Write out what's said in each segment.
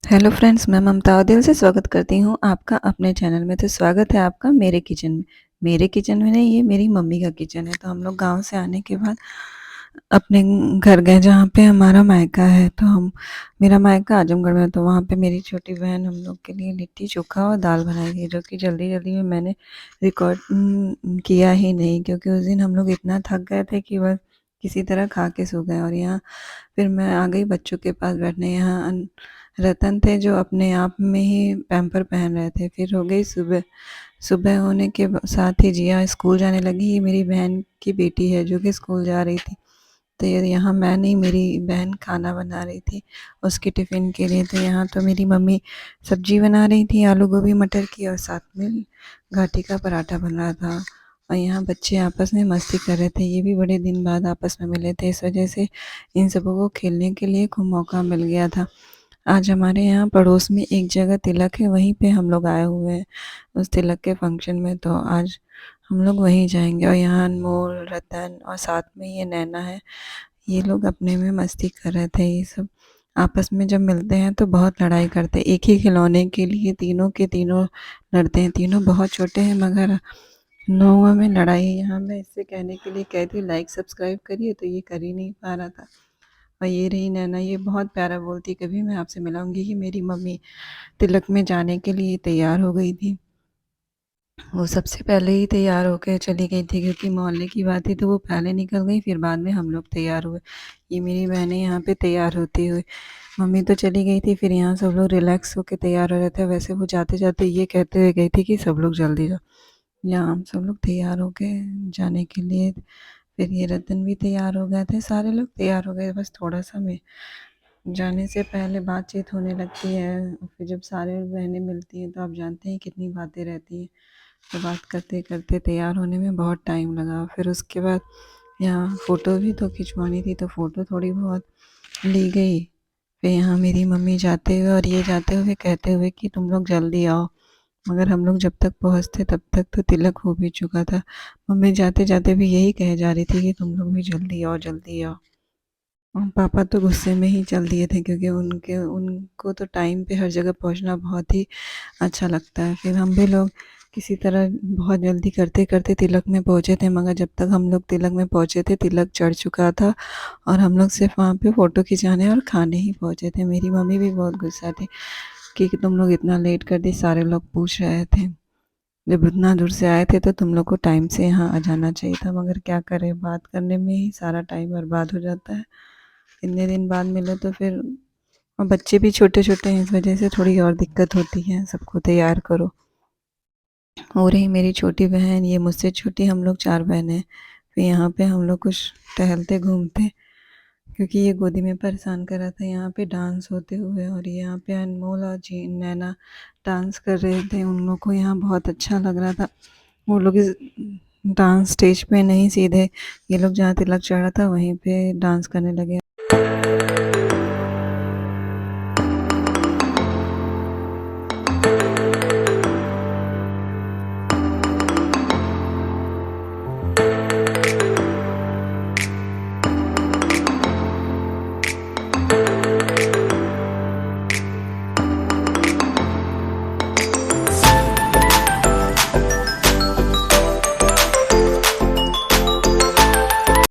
Hello friends, मैं ममता दिल से स्वागत करती हूँ आपका अपने चैनल में। तो स्वागत है आपका मेरे किचन में। मेरे किचन में नहीं, ये मेरी मम्मी का किचन है। तो हम लोग गांव से आने के बाद अपने घर गए जहाँ पे हमारा मायका है। तो हम मेरा मायका आजमगढ़ में है, तो वहाँ पे मेरी छोटी बहन हम लोग के लिए लिट्टी चोखा और दाल बनाई थी, जो कि जल्दी जल्दी में मैंने रिकॉर्ड किया ही नहीं, क्योंकि उस दिन हम लोग इतना थक गए थे कि बस किसी तरह खा के सो गए। और यहाँ फिर मैं आ गई बच्चों के पास बैठने। यहाँ रतन थे जो अपने आप में ही पैम्पर पहन रहे थे। फिर हो गई सुबह। सुबह होने के साथ ही जिया स्कूल जाने लगी। ये मेरी बहन की बेटी है जो कि स्कूल जा रही थी। तो यहाँ मैं नहीं, मेरी बहन खाना बना रही थी उसके टिफ़िन के लिए। तो यहाँ तो मेरी मम्मी सब्जी बना रही थी आलू गोभी मटर की, और साथ में घाटी का पराठा बन रहा था। और यहाँ बच्चे आपस में मस्ती कर रहे थे। ये भी बड़े दिन बाद आपस में मिले थे, इस वजह से इन सबों को खेलने के लिए खूब मौका मिल गया था। आज हमारे यहाँ पड़ोस में एक जगह तिलक है, वहीं पे हम लोग आए हुए हैं उस तिलक के फंक्शन में। तो आज हम लोग वहीं जाएंगे। और यहाँ अनमोल, रतन और साथ में ये नैना है। ये लोग अपने में मस्ती कर रहे थे। ये सब आपस में जब मिलते हैं तो बहुत लड़ाई करते हैं। एक ही खिलौने के लिए तीनों के तीनों लड़ते हैं। तीनों बहुत छोटे हैं, मगर नौवा में लड़ाई। यहाँ मैं इससे कहने के लिए कहती लाइक सब्सक्राइब करिए, तो ये कर ही नहीं पा रहा था। और ये रही नैना, ये बहुत प्यारा बोलती, कभी मैं आपसे मिलाऊंगी कि मेरी मम्मी तिलक में जाने के लिए तैयार हो गई थी। वो सबसे पहले ही तैयार होकर चली गई थी, क्योंकि मोहल्ले की बात थी तो वो पहले निकल गई, फिर बाद में हम लोग तैयार हुए। ये मेरी बहनें यहाँ पे तैयार होती हुई। मम्मी तो चली गई थी, फिर यहाँ सब लोग रिलैक्स होकर तैयार हो रहे थे। वैसे वो जाते जाते ये कहते हुए गई थी कि सब लोग जल्दी जाओ। यहाँ हम सब लोग तैयार हो गए जाने के लिए। फिर ये रतन भी तैयार हो गए थे, सारे लोग तैयार हो गए। बस थोड़ा सा मैं जाने से पहले बातचीत होने लगती है। फिर जब सारे बहनें मिलती हैं तो आप जानते हैं कितनी बातें रहती हैं। तो बात करते करते तैयार होने में बहुत टाइम लगा। फिर उसके बाद यहाँ फ़ोटो भी तो खिंचवानी थी, तो फ़ोटो थोड़ी बहुत ली गई। फिर यहाँ मेरी मम्मी जाते हुए और ये जाते हुए कहते हुए कि तुम लोग जल्दी आओ। मगर हम लोग जब तक पहुँचते तब तक तो तिलक हो भी चुका था। मम्मी जाते जाते भी यही कहे जा रही थी कि तुम लोग भी जल्दी आओ, जल्दी आओ। और पापा तो गुस्से में ही चल दिए थे, क्योंकि उनके उनको तो टाइम पे हर जगह पहुंचना बहुत ही अच्छा लगता है। फिर हम भी लोग किसी तरह बहुत जल्दी करते करते तिलक में पहुंचे थे। मगर जब तक हम लोग तिलक में पहुंचे थे तिलक चढ़ चुका था, और हम लोग सिर्फ वहाँ पे फ़ोटो खिंचाने और खाने ही पहुंचे थे। मेरी मम्मी भी बहुत गुस्सा थी कि तुम लोग इतना लेट कर दी। सारे लोग पूछ रहे थे, जब इतना दूर से आए थे तो तुम लोग को टाइम से यहाँ आ जाना चाहिए था। मगर क्या करें, बात करने में ही सारा टाइम बर्बाद हो जाता है। इतने दिन बाद मिले तो फिर, और बच्चे भी छोटे छोटे हैं, इस वजह से थोड़ी और दिक्कत होती है, सबको तैयार करो। हो रही मेरी छोटी बहन, ये मुझसे छोटी, हम लोग 4 बहनें। फिर यहाँ पे हम लोग कुछ टहलते घूमते, क्योंकि ये गोदी में परेशान कर रहा था। यहाँ पे डांस होते हुए, और यहाँ पे अनमोल और जी नैना डांस कर रहे थे। उन लोग को यहाँ बहुत अच्छा लग रहा था। वो लोग इस डांस स्टेज पे नहीं, सीधे ये लोग जहाँ तिलक चढ़ा था वहीं पे डांस करने लगे।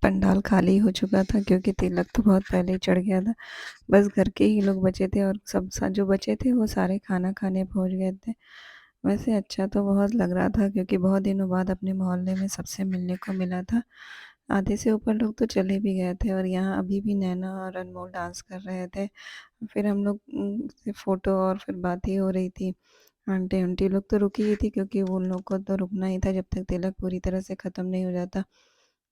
पंडाल खाली हो चुका था, क्योंकि तिलक तो बहुत पहले ही चढ़ गया था। बस घर के ही लोग बचे थे, और सब जो बचे थे वो सारे खाना खाने पहुंच गए थे। वैसे अच्छा तो बहुत लग रहा था, क्योंकि बहुत दिनों बाद अपने मोहल्ले में सबसे मिलने को मिला था। आधे से ऊपर लोग तो चले भी गए थे, और यहाँ अभी भी नैना और अनमोल डांस कर रहे थे। फिर हम लोग से फ़ोटो और फिर बात ही हो रही थी। आंटी आंटी लोग तो रुकी ही थी, क्योंकि वो उन लोग को तो रुकना ही था जब तक तिलक पूरी तरह से ख़त्म नहीं हो जाता।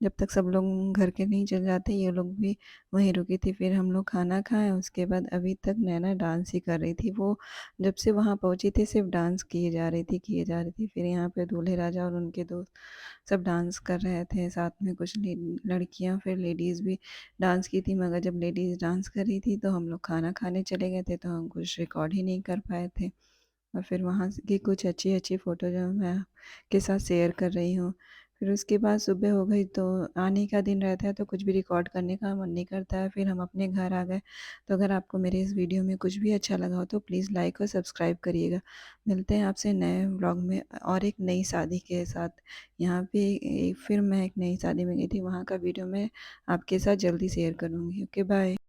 जब तक सब लोग घर के नहीं चले जाते, ये लोग भी वहीं रुकी थी। फिर हम लोग खाना खाए, उसके बाद अभी तक नैना डांस ही कर रही थी। वो जब से वहाँ पहुँची थी सिर्फ डांस किए जा रही थी, किए जा रही थी। फिर यहाँ पे दूल्हे राजा और उनके दोस्त सब डांस कर रहे थे, साथ में कुछ लड़कियाँ, फिर लेडीज़ भी डांस की थी। मगर जब लेडीज़ डांस कर रही थी तो हम लोग खाना खाने चले गए थे, तो हम कुछ रिकॉर्ड ही नहीं कर पाए थे। और फिर वहाँ की कुछ अच्छी अच्छी फ़ोटो जो मैं के साथ शेयर कर रही हूँ। फिर उसके बाद सुबह हो गई तो आने का दिन रहता है तो कुछ भी रिकॉर्ड करने का मन नहीं करता है, फिर हम अपने घर आ गए। तो अगर आपको मेरे इस वीडियो में कुछ भी अच्छा लगा हो तो प्लीज़ लाइक और सब्सक्राइब करिएगा। मिलते हैं आपसे नए व्लॉग में और एक नई शादी के साथ। यहाँ पे फिर मैं एक नई शादी में गई थी, वहाँ का वीडियो मैं आपके साथ जल्दी शेयर करूँगी। Okay bye.